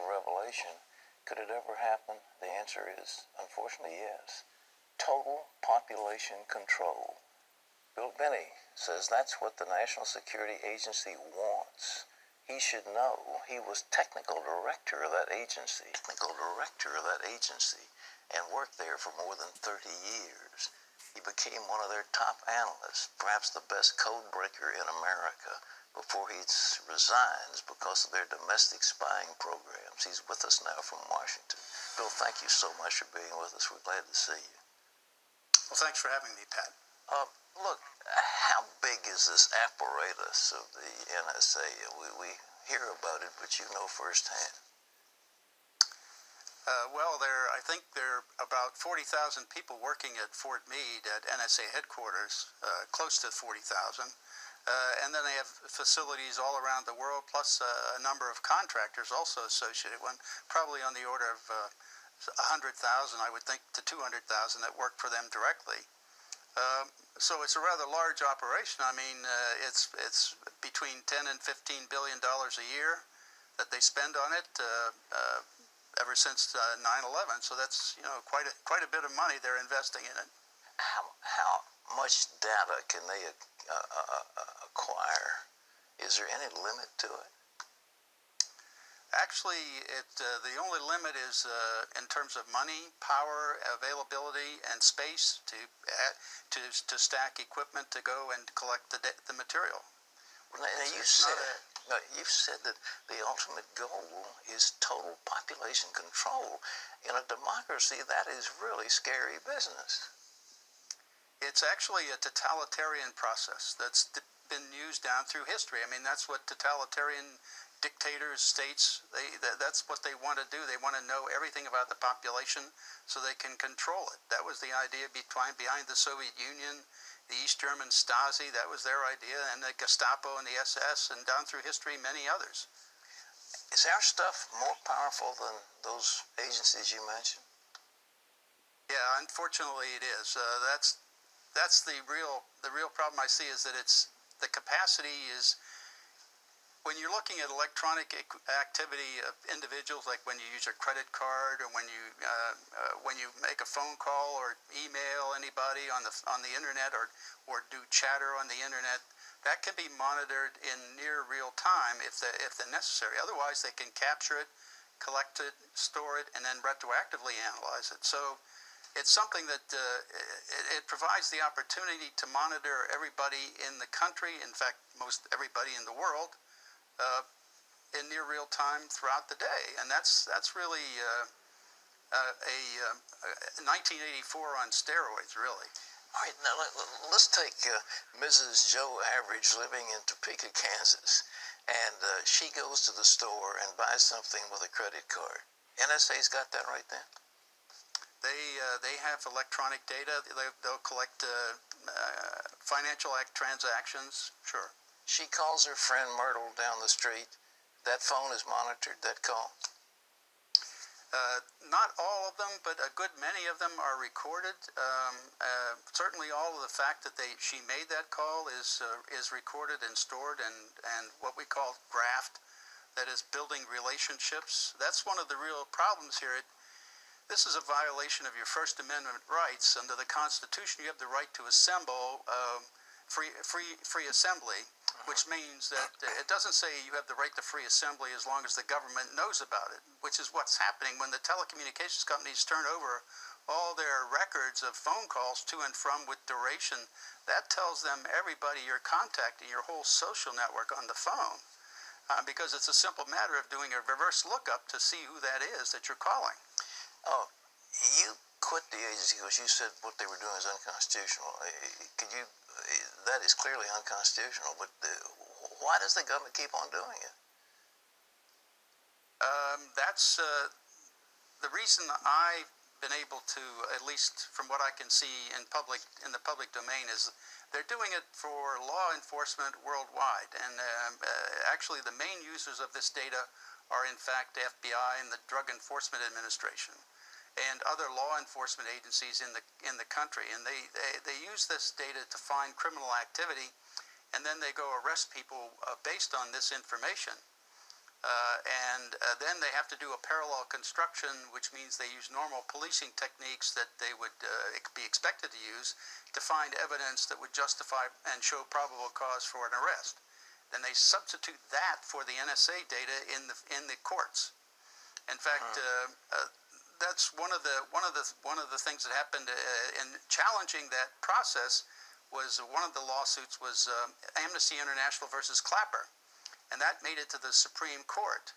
revelation. Could it ever happen? The answer is, unfortunately, yes. Total population control. Bill Binney says that's what the National Security Agency wants. He should know. He was technical director of that agency, and worked there for more than 30 years. He became one of their top analysts, perhaps the best code breaker in America, before he resigns because of their domestic spying programs. He's with us now from Washington. Bill, thank you so much for being with us. We're glad to see you. Well, thanks for having me, Pat. Look, how big is this apparatus of the NSA? We hear about it, but you know firsthand. I think there are about 40,000 people working at Fort Meade at NSA headquarters, close to 40,000. And then they have facilities all around the world, plus a number of contractors also associated with, probably on the order of 100,000, I would think, to 200,000 that work for them directly. So it's a rather large operation. I mean, it's between $10 and $15 billion a year that they spend on it ever since 9/11. So that's quite a bit of money they're investing in it. How much data can they acquire? Is there any limit to it? Actually, the only limit is in terms of money, power, availability, and space to stack equipment to go and collect the material. Now, you've said that the ultimate goal is total population control. In a democracy, that is really scary business. It's actually a totalitarian process that's been used down through history. I mean, that's what totalitarian dictators, states, that's what they want to do. They want to know everything about the population so they can control it. That was the idea behind the Soviet Union, the East German Stasi. That was their idea, and the Gestapo and the SS, and down through history, many others. Is our stuff more powerful than those agencies you mentioned? Yeah, unfortunately it is. That's the real problem I see, is that the capacity is, when you're looking at electronic activity of individuals, like when you use your credit card, or when you make a phone call or email anybody on the internet, or do chatter on the internet, that can be monitored in near real time if they're necessary. Otherwise, they can capture it, collect it, store it, and then retroactively analyze it. So it's something that it provides the opportunity to monitor everybody in the country, in fact, most everybody in the world, in near real time throughout the day. And that's really a 1984 on steroids, really. All right, now let's take Mrs. Joe Average living in Topeka, Kansas, and she goes to the store and buys something with a credit card. NSA's got that right then? They have electronic data. They'll collect financial transactions, sure. She calls her friend Myrtle down the street. That phone is monitored, that call? Not all of them, but a good many of them are recorded. Certainly all of the fact that she made that call is recorded and stored, and what we call graft, that is building relationships. That's one of the real problems here. This is a violation of your First Amendment rights. Under the Constitution, you have the right to assemble, free assembly, which means that it doesn't say you have the right to free assembly as long as the government knows about it, which is what's happening when the telecommunications companies turn over all their records of phone calls to and from with duration. That tells them everybody you're contacting, your whole social network on the phone, because it's a simple matter of doing a reverse lookup to see who that is that you're calling. Oh, you quit the agency because you said what they were doing is unconstitutional. That is clearly unconstitutional, but why does the government keep on doing it? That's the reason I've been able to, at least from what I can see in the public domain, is they're doing it for law enforcement worldwide. And actually the main users of this data are in fact the FBI and the Drug Enforcement Administration and other law enforcement agencies in the country. And they use this data to find criminal activity, and then they go arrest people based on this information. Then they have to do a parallel construction, which means they use normal policing techniques that they would be expected to use to find evidence that would justify and show probable cause for an arrest. Then they substitute that for the NSA data in the courts. In fact, that's one of the things that happened in challenging that process. Was one of the lawsuits was Amnesty International versus Clapper, and that made it to the Supreme Court.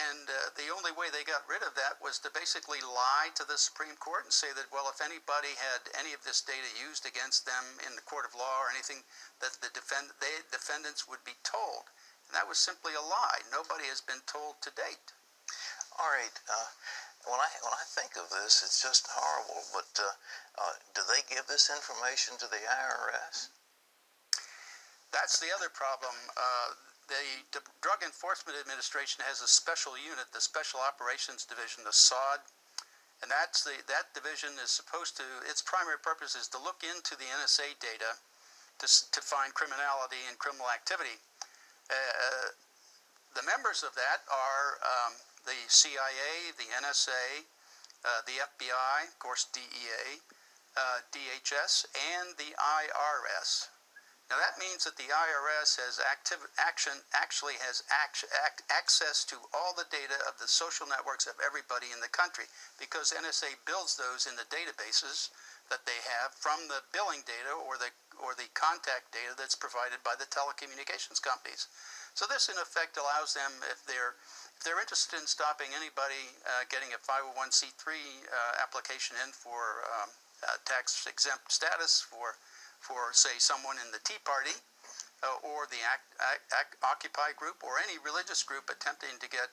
And the only way they got rid of that was to basically lie to the Supreme Court and say that, well, if anybody had any of this data used against them in the court of law or anything, that the defendants would be told. And that was simply a lie. Nobody has been told to date. All right. When I think of this, it's just horrible. But do they give this information to the IRS? That's the other problem. The Drug Enforcement Administration has a special unit, the Special Operations Division, the SOD, and that division is supposed to, its primary purpose is to look into the NSA data to find criminality and criminal activity. The members of that are the CIA, the NSA, the FBI, of course DEA, DHS, and the IRS. Now that means that the IRS has actually has access to all the data of the social networks of everybody in the country, because NSA builds those in the databases that they have from the billing data or the contact data that's provided by the telecommunications companies. So this in effect allows them, if they're interested in stopping anybody getting a 501c3 application in for tax exempt status for say someone in the Tea Party or the Occupy group or any religious group attempting to get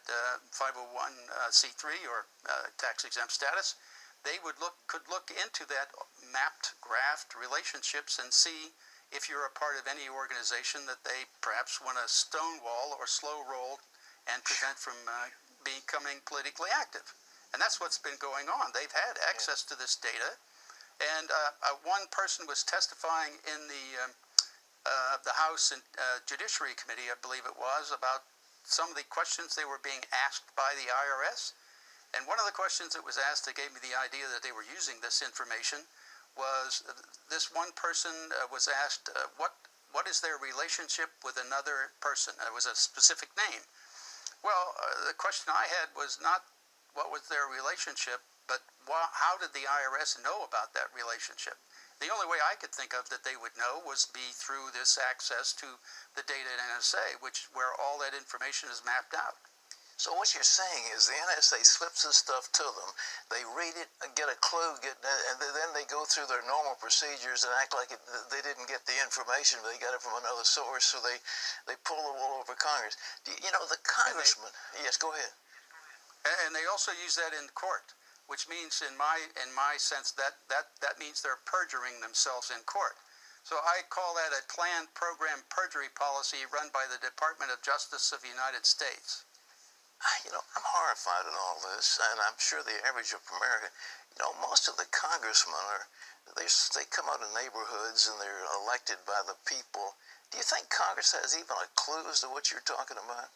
501c3 or tax exempt status, they could look into that mapped, graphed relationships and see if you're a part of any organization that they perhaps want to stonewall or slow roll and prevent from becoming politically active. And that's what's been going on. They've had access to this data. And one person was testifying in the House Judiciary Committee, I believe it was, about some of the questions they were being asked by the IRS. And one of the questions that was asked that gave me the idea that they were using this information was this one person was asked, what is their relationship with another person? It was a specific name. Well, the question I had was not what was their relationship, but how did the IRS know about that relationship? The only way I could think of that they would know was be through this access to the data in NSA, where all that information is mapped out. So what you're saying is the NSA slips this stuff to them, they read it, get a clue, and then they go through their normal procedures and act like they didn't get the information, they got it from another source, so they pull the wool over Congress. You know, the congressman... Yes, go ahead. And they also use that in court, which means, in my sense, that means they're perjuring themselves in court. So I call that a planned program perjury policy run by the Department of Justice of the United States. You know, I'm horrified at all this, and I'm sure the average of America, you know, most of the congressmen they come out of neighborhoods and they're elected by the people. Do you think Congress has even a clue as to what you're talking about?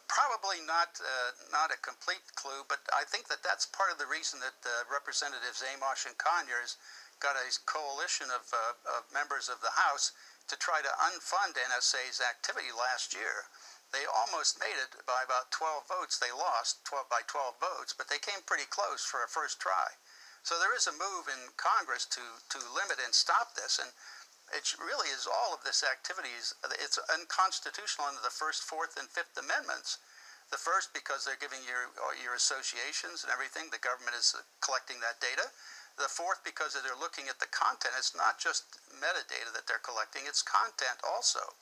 Probably not a complete clue, but I think that's part of the reason that Representatives Amos and Conyers got a coalition of members of the House to try to unfund NSA's activity last year. They almost made it by about 12 votes. They lost by 12 votes, but they came pretty close for a first try. So there is a move in Congress to limit and stop this, and it really is all of this activity. It's unconstitutional under the First, Fourth, and Fifth Amendments. The first, because they're giving your associations and everything. The government is collecting that data. The fourth, because they're looking at the content. It's not just metadata that they're collecting; it's content also.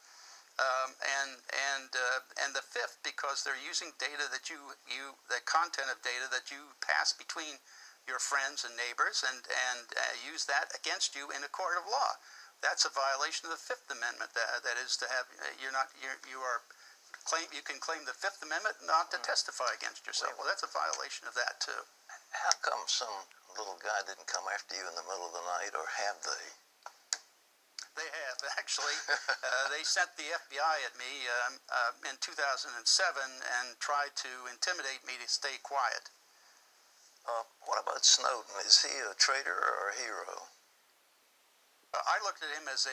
And the fifth, because they're using data that the content of data that you pass between your friends and neighbors, and use that against you in a court of law. That's a violation of the Fifth Amendment. That is to have you can claim the Fifth Amendment not to testify against yourself. Well, that's a violation of that too. How come some little guy didn't come after you in the middle of the night, or have they? They have, actually. They sent the FBI at me in 2007 and tried to intimidate me to stay quiet. What about Snowden? Is he a traitor or a hero? I looked at him as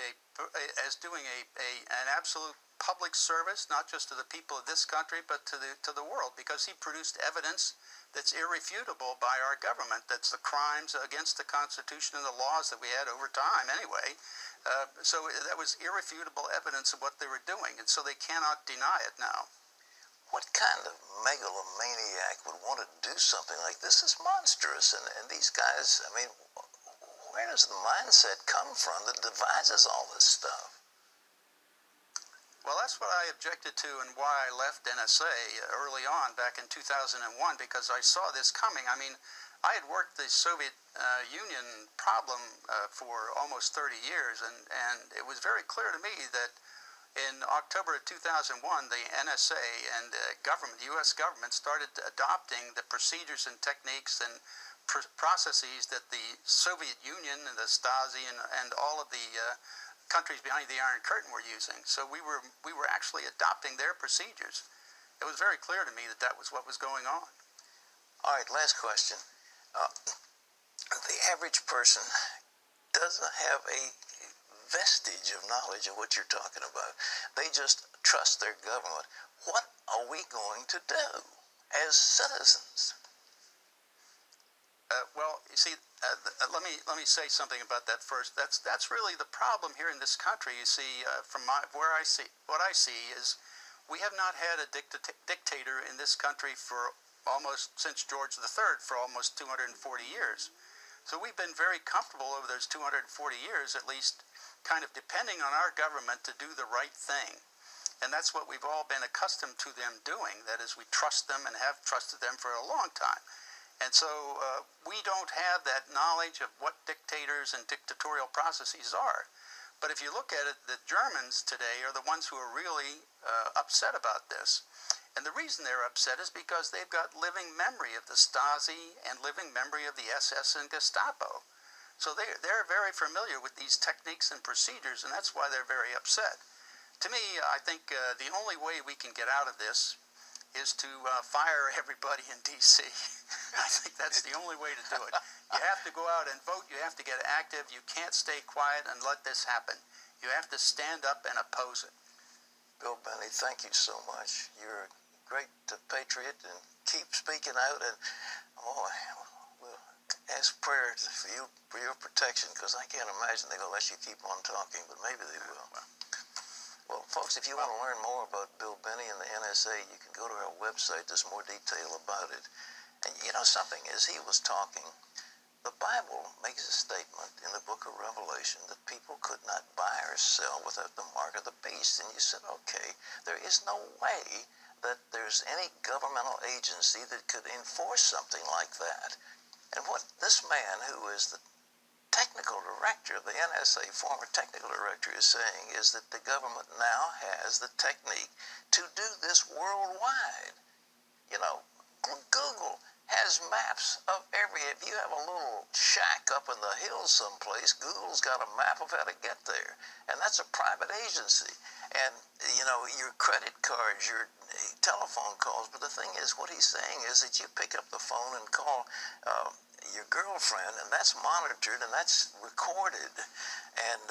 doing an absolute public service, not just to the people of this country, but to the world, because he produced evidence that's irrefutable by our government. That's the crimes against the Constitution and the laws that we had over time anyway. So that was irrefutable evidence of what they were doing, and so they cannot deny it now. What kind of megalomaniac would want to do something like this? Is monstrous, and these guys, I mean, where does the mindset come from that devises all this stuff? Well, that's what I objected to and why I left NSA early on back in 2001, because I saw this coming. I mean, I had worked the Soviet Union problem for almost 30 years, and it was very clear to me that in October of 2001, the NSA and the U.S. government started adopting the procedures and techniques and processes that the Soviet Union and the Stasi and all of the countries behind the Iron Curtain were using. So we were actually adopting their procedures. It was very clear to me that that was what was going on. All right, last question. The average person doesn't have a vestige of knowledge of what you're talking about. They just trust their government. What are we going to do as citizens? Well, you see, let me say something about that first. That's really the problem here in this country. You see, from what I see is we have not had a dictator in this country for almost since George III, for almost 240 years. So we've been very comfortable over those 240 years, at least, kind of depending on our government to do the right thing. And that's what we've all been accustomed to them doing. That is, we trust them and have trusted them for a long time. And so we don't have that knowledge of what dictators and dictatorial processes are. But if you look at it, the Germans today are the ones who are really upset about this. And the reason they're upset is because they've got living memory of the Stasi and living memory of the SS and Gestapo. So they're very familiar with these techniques and procedures, and that's why they're very upset. To me, I think the only way we can get out of this is to fire everybody in D.C. I think that's the only way to do it. You have to go out and vote. You have to get active. You can't stay quiet and let this happen. You have to stand up and oppose it. Bill Benny, thank you so much. You're a great patriot, and keep speaking out. And we'll ask prayer for your protection, because I can't imagine they're going to let you keep on talking, but maybe they will. Well, folks, if you want to learn more about Bill Benny and the NSA, you can go to our website. There's more detail about it. And you know something, as he was talking, the Bible makes a statement in the book of Revelation that people could not buy or sell without the mark of the beast. And you said, okay, there is no way that there's any governmental agency that could enforce something like that. And what this man, who is the technical director of the NSA, former technical director, is saying is that the government now has the technique to do this worldwide. You know, Google has maps of if you have a little shack up in the hills someplace, Google's got a map of how to get there. And that's a private agency. And, you know, your credit cards, your telephone calls. But the thing is, what he's saying is that you pick up the phone and call your girlfriend, and that's monitored and that's recorded, and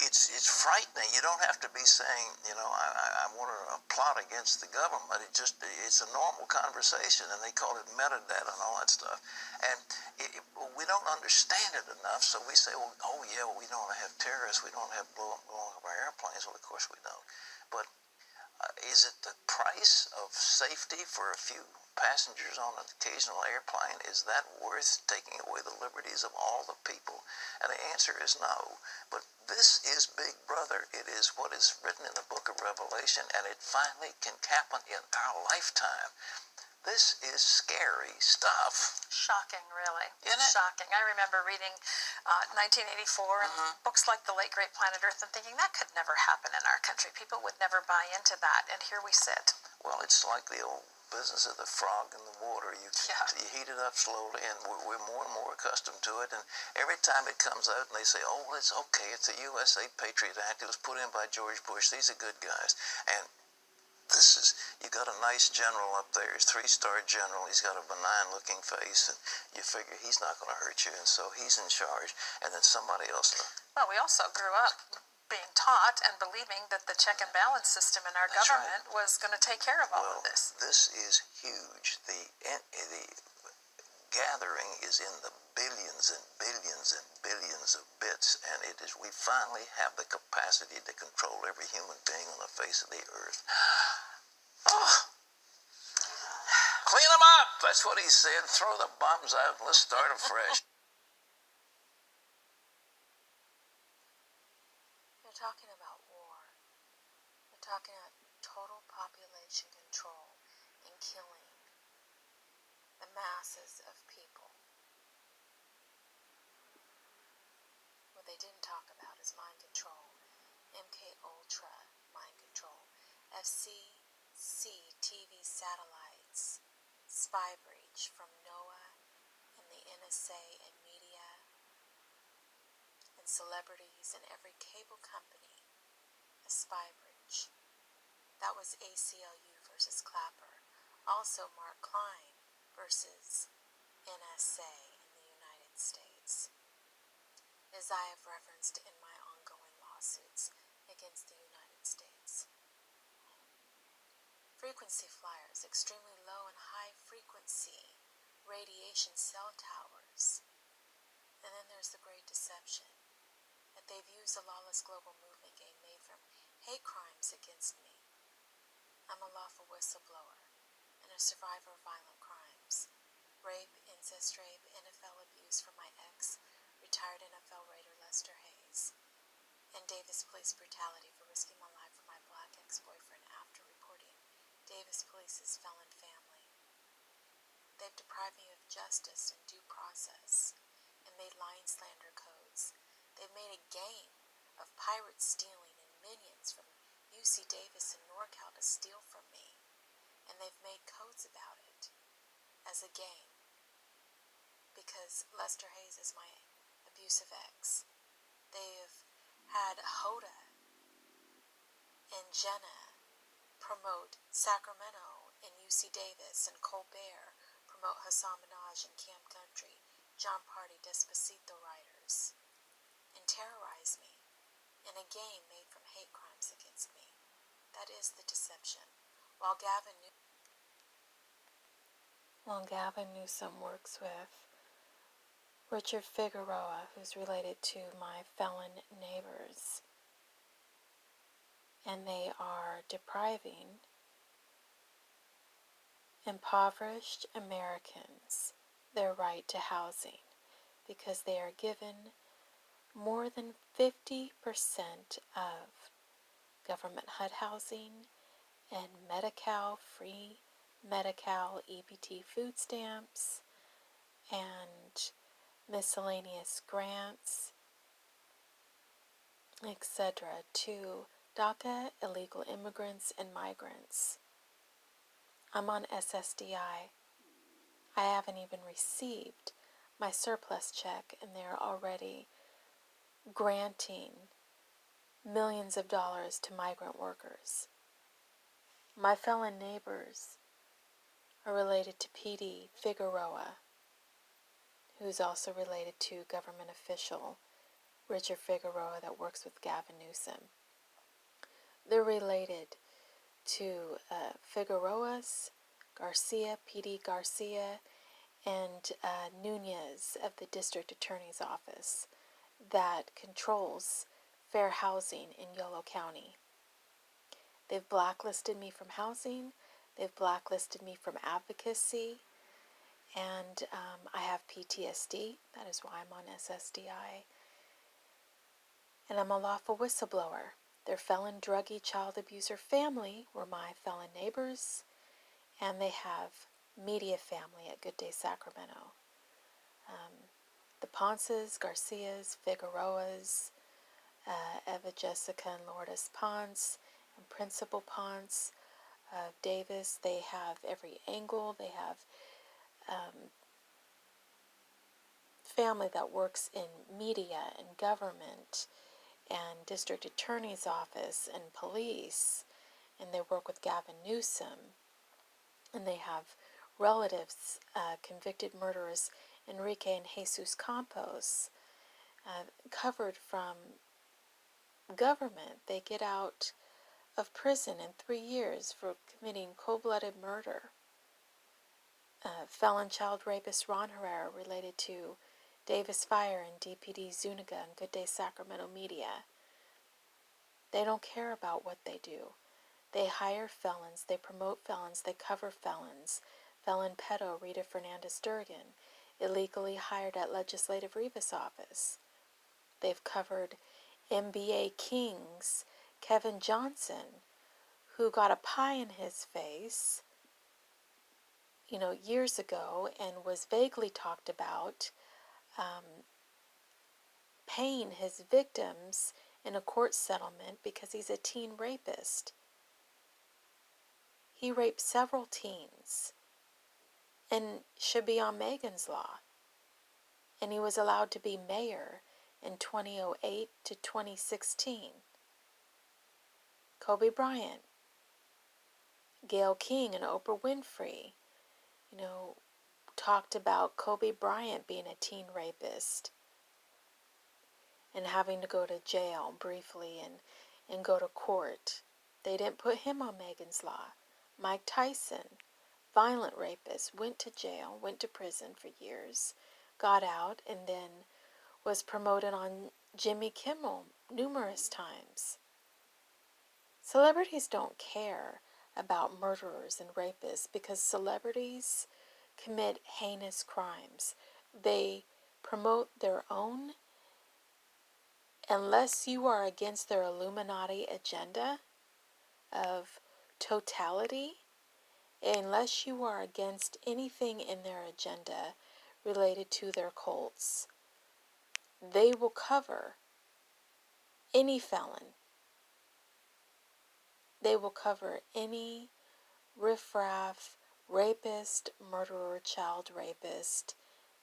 it's frightening. You don't have to be saying, you know, I want to plot against the government. It's a normal conversation, and they call it metadata and all that stuff. And we don't understand it enough, so we say, well, oh yeah, well, we don't have terrorists, we don't have blowing up our airplanes. Well, of course we don't. But is it the price of safety for a few passengers on an occasional airplane? Is that worth taking away the liberties of all the people? And the answer is no. But this is Big Brother. It is what is written in the book of Revelation, and it finally can happen in our lifetime. This is scary stuff. Shocking, really. Isn't it? Shocking. I remember reading 1984 and books like The Late Great Planet Earth and thinking that could never happen in our country. People would never buy into that, and here we sit. Well, it's like the old business of the frog in the water. You heat it up slowly, and we're more and more accustomed to it. And every time it comes out and they say, oh, well, it's okay, it's the USA Patriot Act, it was put in by George Bush, these are good guys. And this is, you got a nice general up there, he's 3-star general, he's got a benign looking face, and you figure he's not going to hurt you, and so he's in charge, and then somebody else. Well, we also grew up being taught and believing that the check and balance system in our government was going to take care of all of this. This is huge. The gathering is in the billions and billions and billions of bits, and it is. We finally have the capacity to control every human being on the face of the earth. Oh, clean them up. That's what he said. Throw the bombs out and let's start afresh. They're talking about war. They're talking about total population control and killing the masses of people. What they didn't talk about is mind control, MK Ultra mind control, FCC TV satellites, spy breach from NOAA and the NSA and media and celebrities and every cable company, a spy breach. That was ACLU versus Clapper. Also Mark Klein versus NSA in the United States, as I have referenced in my ongoing lawsuits against the United States. Frequency flyers, extremely low and high frequency radiation cell towers. And then there's the Great Deception, that they've used a lawless global movement game made from hate crimes against me. I'm a lawful whistleblower and a survivor of violent crimes. Rape, incest rape, NFL abuse from my ex, retired NFL Raider Lester Hayes, and Davis police brutality for risking my life for my black ex-boyfriend after reporting Davis police's felon family. They've deprived me of justice and due process and made lying slander codes. They've made a game of pirates stealing and minions from UC Davis and NorCal to steal from me, and they've made codes about it as a game because Lester Hayes is my abusive ex. They've had Hoda and Jenna promote Sacramento and UC Davis, and Colbert promote Hassan Minaj and Camp Country, John Party, Despacito writers, and terrorize me in a game made from hate crimes against me. That is the deception. While Gavin Newsom works with Richard Figueroa, who's related to my felon neighbors, and they are depriving impoverished Americans their right to housing because they are given more than 50% of government HUD housing and Medi-Cal, free Medi-Cal EBT food stamps and miscellaneous grants, etc. to DACA, illegal immigrants, and migrants. I'm on SSDI. I haven't even received my surplus check, and they're already granting millions of dollars to migrant workers. My felon neighbors are related to PD Figueroa, who's also related to government official Richard Figueroa that works with Gavin Newsom. They're related to Figueroa's, Garcia, PD Garcia, and Nunez of the District Attorney's Office that controls fair housing in Yolo County. They've blacklisted me from housing, they've blacklisted me from advocacy, and I have PTSD. That is why I'm on SSDI. And I'm a lawful whistleblower. Their felon, druggie, child abuser family were my felon neighbors, and they have media family at Good Day Sacramento. The Ponces, Garcias, Figueroas, Eva Jessica and Lourdes Ponce, and Principal Ponce, of Davis. They have every angle. They have family that works in media and government and district attorney's office and police, and they work with Gavin Newsom, and they have relatives, convicted murderers Enrique and Jesus Campos, covered from government. They get out of prison in 3 years for committing cold-blooded murder. Felon child rapist Ron Herrera related to Davis Fire and DPD Zuniga and Good Day Sacramento Media. They don't care about what they do. They hire felons, they promote felons, they cover felons. Felon pedo Rita Fernandez-Durgan, illegally hired at Legislative Revis office. They've covered NBA Kings Kevin Johnson, who got a pie in his face, years ago, and was vaguely talked about paying his victims in a court settlement because he's a teen rapist. He raped several teens and should be on Megan's Law. And he was allowed to be mayor in 2008 to 2016. Kobe Bryant, Gayle King, and Oprah Winfrey, talked about Kobe Bryant being a teen rapist and having to go to jail briefly and go to court. They didn't put him on Megan's Law. Mike Tyson, violent rapist, went to jail, went to prison for years, got out, and then was promoted on Jimmy Kimmel numerous times. Celebrities don't care about murderers and rapists because celebrities commit heinous crimes. They promote their own. Unless you are against their Illuminati agenda of totality, unless you are against anything in their agenda related to their cults, they will cover any felon. They will cover any riffraff, rapist, murderer, child rapist.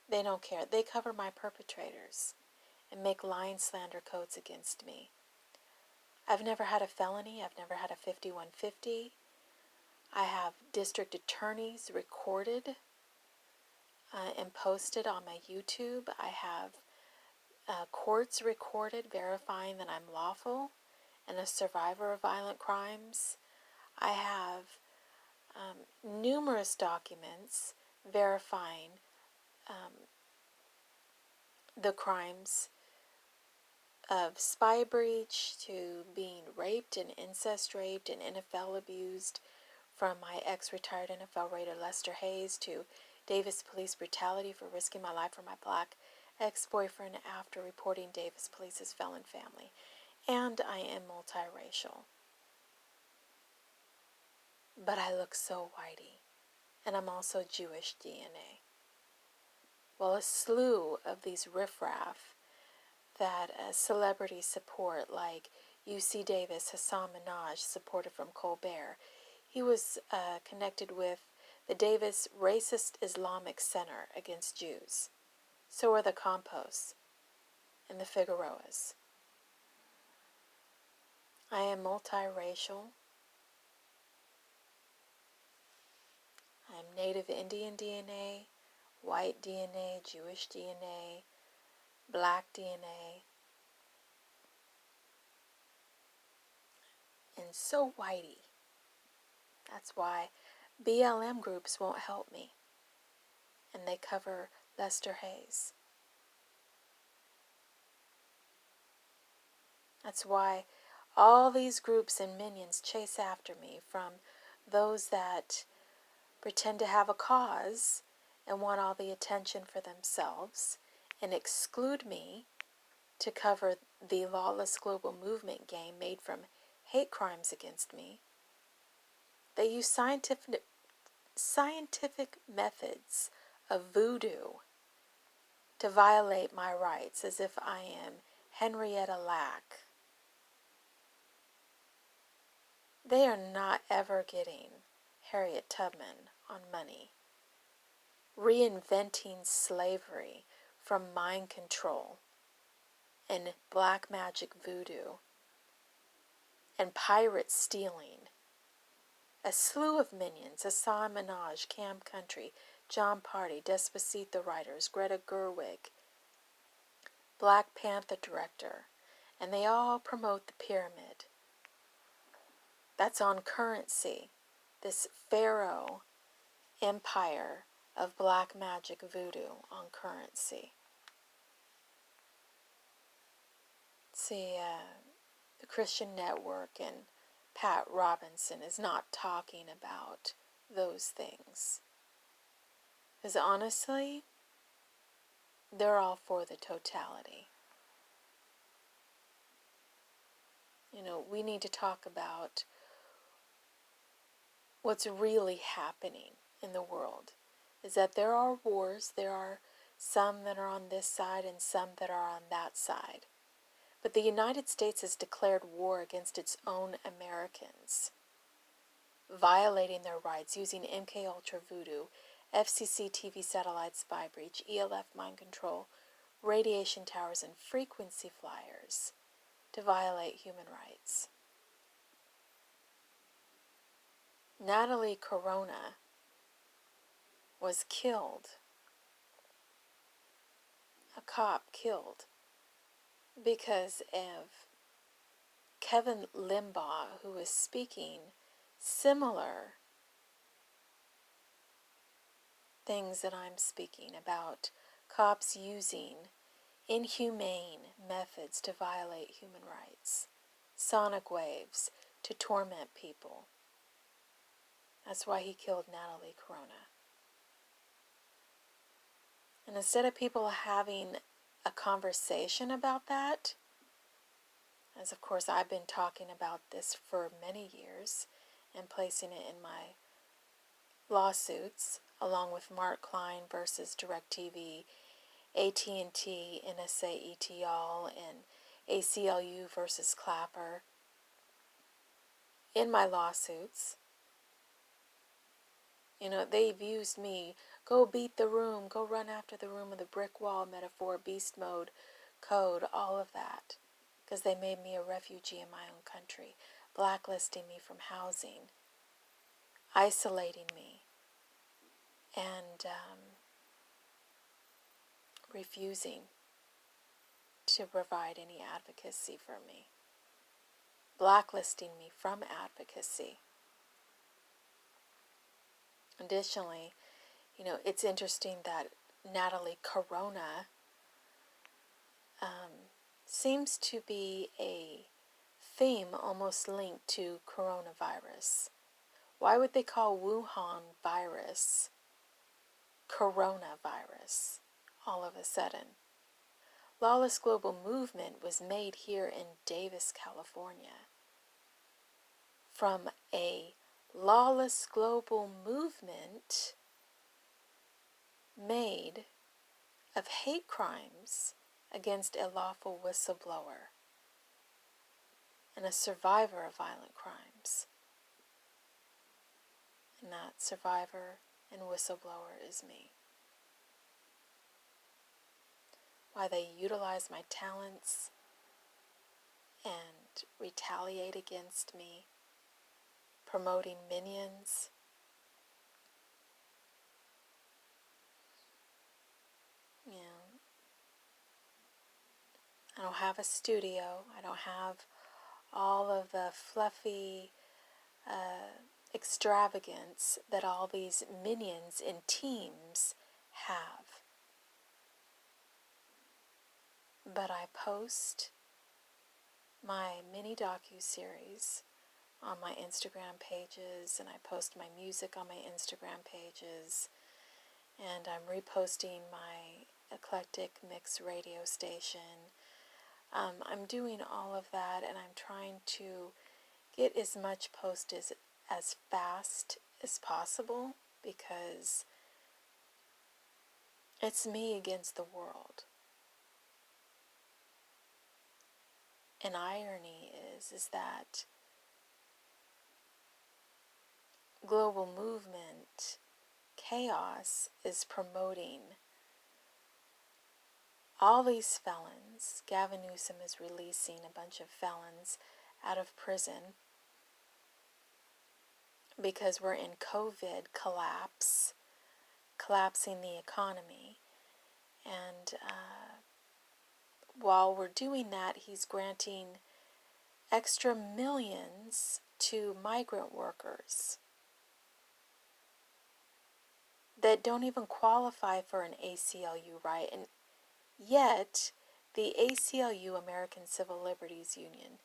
They don't care. They cover my perpetrators and make lying slander codes against me. I've never had a felony. I've never had a 5150. I have district attorneys recorded and posted on my YouTube. I have courts recorded verifying that I'm lawful and a survivor of violent crimes. I have numerous documents verifying the crimes of spy breach to being raped and incest raped and NFL abused, from my ex-retired NFL Raider Lester Hayes to Davis police brutality for risking my life for my black ex-boyfriend after reporting Davis police's felon family. And I am multiracial. But I look so whitey. And I'm also Jewish DNA. Well, a slew of these riffraff that celebrities support, like UC Davis, Hassan Minaj, supported from Colbert. He was connected with the Davis Racist Islamic Center against Jews. So are the Campos and the Figueroas. I am multiracial. I'm Native Indian DNA, white DNA, Jewish DNA, black DNA, and so whitey. That's why BLM groups won't help me, and they cover Lester Hayes. That's why all these groups and minions chase after me, from those that pretend to have a cause and want all the attention for themselves and exclude me to cover the lawless global movement game made from hate crimes against me. They use scientific methods of voodoo to violate my rights as if I am Henrietta Lack. They are not ever getting Harriet Tubman on money. Reinventing slavery from mind control and black magic voodoo and pirate stealing. A slew of minions, Hassan Minaj, Cam Country, John Party, Despacito writers, Greta Gerwig, Black Panther director, and they all promote the pyramid. That's on Currency, this pharaoh empire of black magic voodoo on Currency. See, the Christian Network and Pat Robinson is not talking about those things. Because honestly, they're all for the totality. You know, we need to talk about what's really happening in the world. Is that there are wars, there are some that are on this side and some that are on that side. But the United States has declared war against its own Americans, violating their rights using MKUltra voodoo, FCC TV satellite spy breach, ELF mind control, radiation towers, and frequency flyers to violate human rights. Natalie Corona was killed, a cop killed, because of Kevin Limbaugh, who was speaking similar things that I'm speaking about, cops using inhumane methods to violate human rights, sonic waves to torment people. That's why he killed Natalie Corona. And instead of people having a conversation about that, as of course I've been talking about this for many years and placing it in my lawsuits, along with Mark Klein versus DirecTV, AT&T, NSA, ETL, and ACLU versus Clapper, in my lawsuits. You know, they've used me, go beat the room, go run after the room of the brick wall metaphor, beast mode, code, all of that. Because they made me a refugee in my own country, blacklisting me from housing, isolating me, and refusing to provide any advocacy for me, blacklisting me from advocacy. Additionally, you know, it's interesting that Natalie Corona seems to be a theme almost linked to coronavirus. Why would they call Wuhan virus coronavirus all of a sudden? Lawless Global Movement was made here in Davis, California, from a lawless global movement made of hate crimes against a lawful whistleblower and a survivor of violent crimes. And that survivor and whistleblower is me. Why they utilize my talents and retaliate against me, promoting minions. You know, I don't have a studio. I don't have all of the fluffy extravagance that all these minions in teams have. But I post my mini docu-series on my Instagram pages, and I post my music on my Instagram pages, and I'm reposting my eclectic mix radio station. I'm doing all of that, and I'm trying to get as much post as fast as possible, because it's me against the world. And irony is that global movement chaos is promoting all these felons. Gavin Newsom is releasing a bunch of felons out of prison because we're in COVID collapsing the economy. And while we're doing that, he's granting extra millions to migrant workers that don't even qualify for an ACLU, right? And yet, the ACLU, American Civil Liberties Union,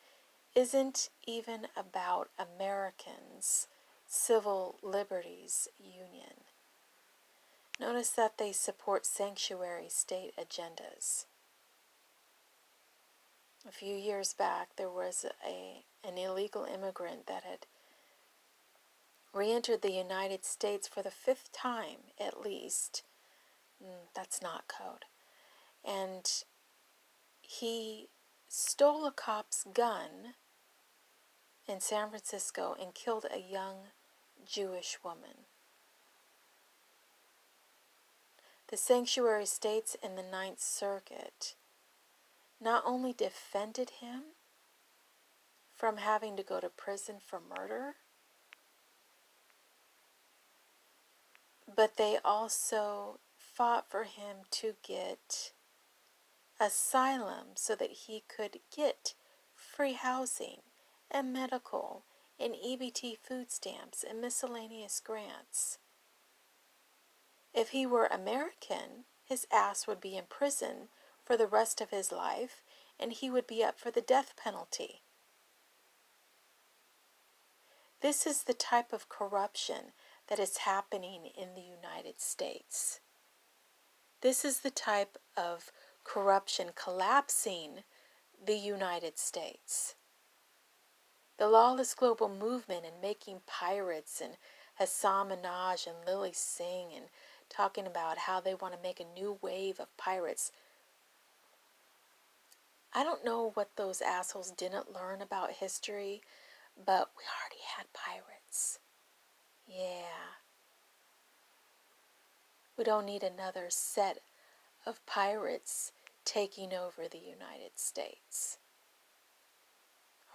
isn't even about Americans' civil liberties union. Notice that they support sanctuary state agendas. A few years back, there was an illegal immigrant that had re-entered the United States for the 5th time, at least. That's not code. And he stole a cop's gun in San Francisco and killed a young Jewish woman. The sanctuary states in the Ninth Circuit not only defended him from having to go to prison for murder, but they also fought for him to get asylum so that he could get free housing and medical and EBT food stamps and miscellaneous grants. If he were American, his ass would be in prison for the rest of his life, and he would be up for the death penalty. This is the type of corruption that is happening in the United States. This is the type of corruption collapsing the United States. The lawless global movement and making pirates and Hassan Minaj and Lily Singh and talking about how they want to make a new wave of pirates. I don't know what those assholes didn't learn about history, but we already had pirates. Yeah. We don't need another set of pirates taking over the United States.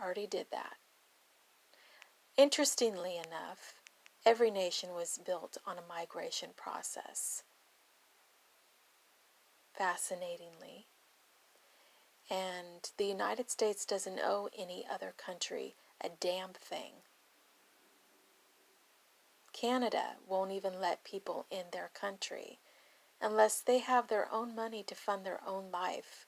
Already did that. Interestingly enough, every nation was built on a migration process. Fascinatingly. And the United States doesn't owe any other country a damn thing. Canada won't even let people in their country unless they have their own money to fund their own life